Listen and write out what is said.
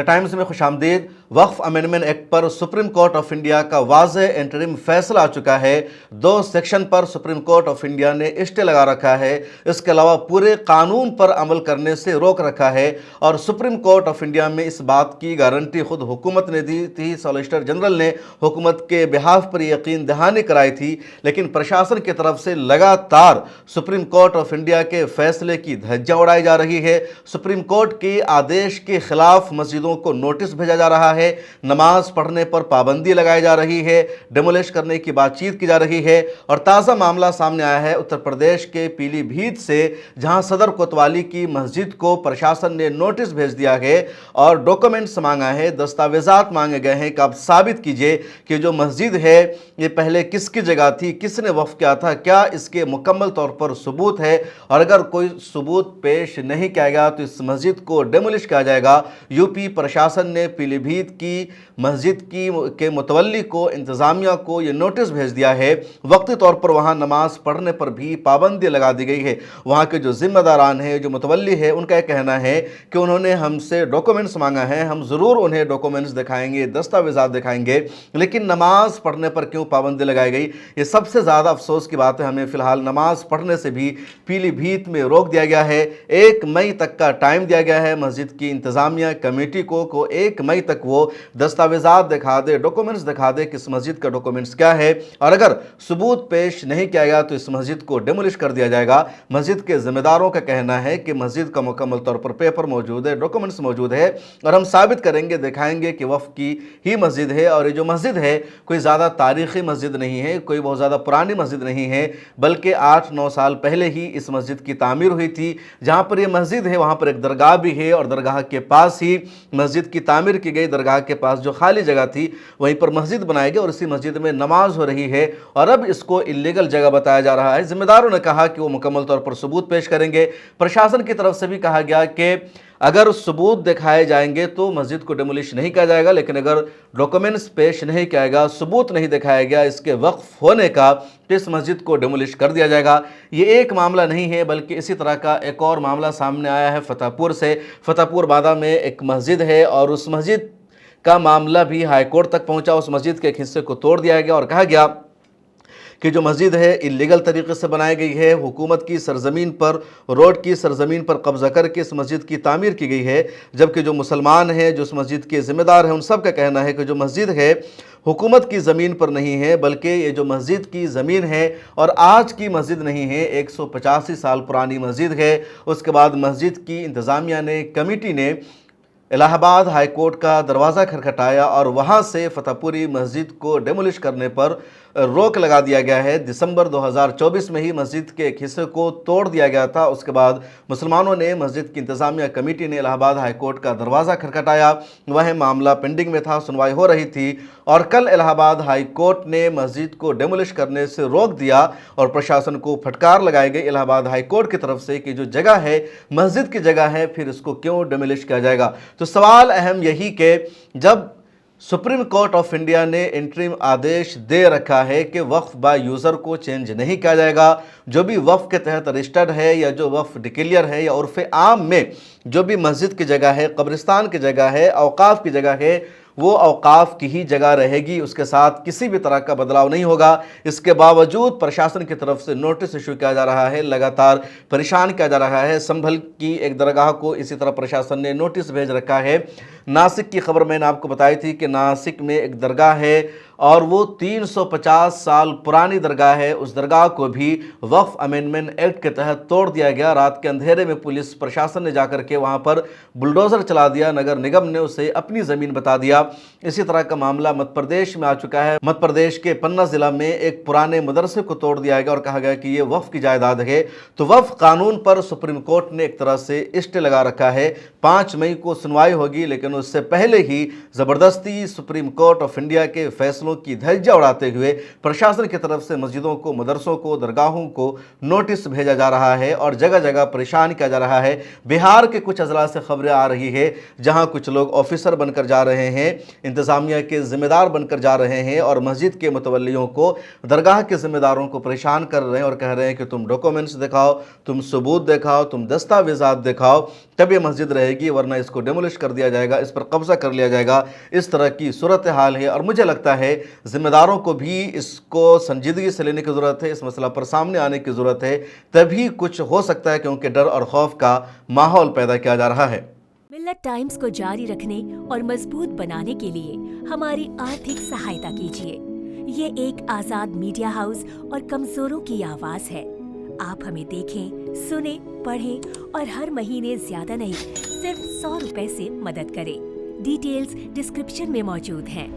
Times में खुशामदीद। वक्फ amendment act पर supreme court of India का वाज़ेह इंटरिम फैसला आ चुका है। 2 सेक्शन पर सुप्रीम कोर्ट ऑफ इंडिया ने स्टे लगा रखा है। इसके अलावा पूरे कानून पर अमल करने से रोक रखा है और सुप्रीम कोर्ट ऑफ इंडिया में इस बात की गारंटी खुद हुकूमत ने दी थी। सॉलिसिटर जनरल ने हुकूमत के बिहाफ पर यकीन दहानी कराई थी, लेकिन प्रशासन की तरफ से लगातार सुप्रीम कोर्ट ऑफ इंडिया के फैसले की धज्जियां उड़ाई जा रही है। सुप्रीम कोर्ट के आदेश के खिलाफ मस्जिदों को नोटिस भेजा जा रहा है, नमाज पढ़ने पर पाबंदी लगाई जा रही है, डेमोलिश करने की बातचीत की जा रही है। और ताज़ा मामला सामने आया है उत्तर प्रदेश के पीलीभीत से, जहां सदर कोतवाली की मस्जिद को प्रशासन ने नोटिस भेज दिया है और डॉक्यूमेंट्स मांगा है, दस्तावेजात मांगे गए हैं कि आप साबित कीजिए कि जो मस्जिद है ये पहले किसकी जगह थी, किसने वक्फ किया था, क्या इसके मुकम्मल तौर पर सबूत है। और अगर कोई सबूत पेश नहीं किया गया तो इस मस्जिद को डेमोलिश किया जाएगा। यूपी प्रशासन ने पीलीभीत की मस्जिद के मुतवल्ली को, इंतज़ामिया को ये नोटिस भेज दिया है। वक्ती तौर पर वहाँ नमाज पढ़ने पर भी पाबंदी लगा दी गई है। वहाँ के जो जिम्मेदारान हैं, जो मुतवल्ली है, उनका कहना है कि उन्होंने हमसे डॉक्यूमेंट्स मांगा है, हम ज़रूर उन्हें डॉक्यूमेंट्स दिखाएंगे, दस्तावेजात दिखाएंगे, लेकिन नमाज पढ़ने पर क्यों पाबंदी लगाई गई, ये सबसे ज़्यादा अफसोस की बात है। हमें फ़िलहाल नमाज पढ़ने से भी पीलीभीत में रोक दिया गया है। 1 मई तक का टाइम दिया गया है मस्जिद की इंतज़ामिया कमेटी को 1 मई तक वो दस्तावेजात दिखा दे, डॉक्यूमेंट्स दिखा दे कि इस मस्जिद का डॉक्यूमेंट्स क्या है। और अगर सबूत पेश नहीं किया गया तो इस मस्जिद को डेमोलिश कर दिया जाएगा। मस्जिद के जिम्मेदारों का कहना है कि मस्जिद का मुकम्मल तौर पर पेपर मौजूद है, डॉक्यूमेंट्स मौजूद है और हम साबित करेंगे, दिखाएंगे कि वफ़ की ही मस्जिद है। और ये जो मस्जिद है कोई ज़्यादा तारीख़ी मस्जिद नहीं है, कोई बहुत ज़्यादा पुरानी मस्जिद नहीं है, बल्कि 8-9 साल पहले ही इस मस्जिद की तामीर हुई थी। जहाँ पर ये मस्जिद है वहाँ पर एक दरगाह भी है और दरगाह के पास ही मस्जिद की तामीर की गई। दरगाह के पास जो खाली जगह थी वहीं पर मस्जिद बनाई गई और इसी मस्जिद में नमाज हो रही है और अब इसको इल्लीगल जगह बताया जा रहा है। जिम्मेदारों ने कहा कि वो मुकम्मल तौर पर सबूत पेश करेंगे। प्रशासन की तरफ से भी कहा गया कि अगर सबूत दिखाए जाएंगे तो मस्जिद को डेमोलिश नहीं किया जाएगा, लेकिन अगर डॉक्यूमेंट्स पेश नहीं किया गया, सबूत नहीं दिखाया गया इसके वक्फ होने का, तो इस मस्जिद को डेमोलिश कर दिया जाएगा। ये एक मामला नहीं है, बल्कि इसी तरह का एक और मामला सामने आया है फतेहपुर से। फतेहपुर बादा में एक मस्जिद है और उस मस्जिद का मामला भी हाईकोर्ट तक पहुंचा। उस मस्जिद के एक हिस्से को तोड़ दिया गया और कहा गया कि जो मस्जिद है इल्लीगल तरीके से बनाई गई है, हुकूमत की सरजमीन पर, रोड की सरजमीन पर कब्जा करके इस मस्जिद की तामीर की गई है। जबकि जो मुसलमान हैं, जो इस मस्जिद के ज़िम्मेदार हैं, उन सब का कहना है कि जो मस्जिद है हुकूमत की ज़मीन पर नहीं है, बल्कि ये जो मस्जिद की ज़मीन है और आज की मस्जिद नहीं है, 185 साल पुरानी मस्जिद है। उसके बाद मस्जिद की इंतज़ामिया ने, कमेटी ने इलाहाबाद हाई कोर्ट का दरवाज़ा खटखटाया और वहाँ से फतेहपुरी मस्जिद को डेमोलिश करने पर रोक लगा दिया गया है। दिसंबर 2024 में ही मस्जिद के एक हिस्से को तोड़ दिया गया था। उसके बाद मुसलमानों ने, मस्जिद की इंतज़ामिया कमेटी ने इलाहाबाद हाई कोर्ट का दरवाज़ा खटखटाया। वह मामला पेंडिंग में था, सुनवाई हो रही थी और कल इलाहाबाद हाई कोर्ट ने मस्जिद को डेमोलिश करने से रोक दिया और प्रशासन को फटकार लगाई गई इलाहाबाद हाई कोर्ट की तरफ से कि जो जगह है मस्जिद की जगह है, फिर इसको क्यों डेमोलिश किया जाएगा। तो सवाल अहम यही कि जब सुप्रीम कोर्ट ऑफ इंडिया ने इंटरिम आदेश दे रखा है कि वक्फ बाय यूज़र को चेंज नहीं किया जाएगा, जो भी वक्फ के तहत रजिस्टर्ड है या जो वक्फ डिक्लेयर है या उर्फ़ आम में जो भी मस्जिद की जगह है, कब्रिस्तान की जगह है, औकाफ की जगह है, वो औकाफ की ही जगह रहेगी, उसके साथ किसी भी तरह का बदलाव नहीं होगा। इसके बावजूद प्रशासन की तरफ से नोटिस इशू किया जा रहा है, लगातार परेशान किया जा रहा है। संभल की एक दरगाह को इसी तरह प्रशासन ने नोटिस भेज रखा है। नासिक की खबर मैंने आपको बताई थी कि नासिक में एक दरगाह है और वो 350 साल पुरानी दरगाह है। उस दरगाह को भी वक्फ अमेंडमेंट एक्ट के तहत तोड़ दिया गया। रात के अंधेरे में पुलिस प्रशासन ने जाकर के वहाँ पर बुलडोज़र चला दिया, नगर निगम ने उसे अपनी ज़मीन बता दिया। इसी तरह का मामला मध्य प्रदेश में आ चुका है। मध्य प्रदेश के पन्ना ज़िला में एक पुराने मदरसे को तोड़ दिया गया और कहा गया कि ये वक्फ की जायदाद है। तो वक्फ कानून पर सुप्रीम कोर्ट ने एक तरह से स्टे लगा रखा है। 5 मई को सुनवाई होगी, लेकिन उससे पहले ही ज़बरदस्ती सुप्रीम कोर्ट ऑफ इंडिया के फैसलों की धज्जियां उड़ाते हुए प्रशासन की तरफ से मस्जिदों को, मदरसों को, दरगाहों को नोटिस भेजा जा रहा है और जगह जगह परेशान किया जा रहा है। बिहार के कुछ अजला से खबरें आ रही है जहां कुछ लोग ऑफिसर बनकर जा रहे हैं, इंतजामिया के जिम्मेदार बनकर जा रहे हैं और मस्जिद के मुतवल्लियों को, दरगाह के जिम्मेदारों को परेशान कर रहे हैं और कह रहे हैं कि तुम डॉक्यूमेंट्स दिखाओ, तुम सबूत दिखाओ, तुम दस्तावेजात दिखाओ, तब ये मस्जिद रहेगी, वरना इसको डेमोलिश कर दिया जाएगा। इस पर कब्जा कर लिया जाएगा, इस तरह की सूरत हाल है। और मुझे लगता है जिम्मेदारों को भी इसको संजीदगी से लेने की ज़रूरत है, इस मसला पर सामने आने की ज़रूरत है, तभी कुछ हो सकता है, क्योंकि डर और खौफ का माहौल पैदा किया जा रहा है। मिल्लत टाइम्स को जारी रखने और मजबूत बनाने के लिए हमारी आर्थिक सहायता कीजिए। ये एक आजाद मीडिया हाउस और कमजोरों की आवाज है। आप हमें देखें, सुने, पढ़ें और हर महीने ज्यादा नहीं, सिर्फ 100 रुपए से मदद करें। डिटेल्स डिस्क्रिप्शन में मौजूद हैं।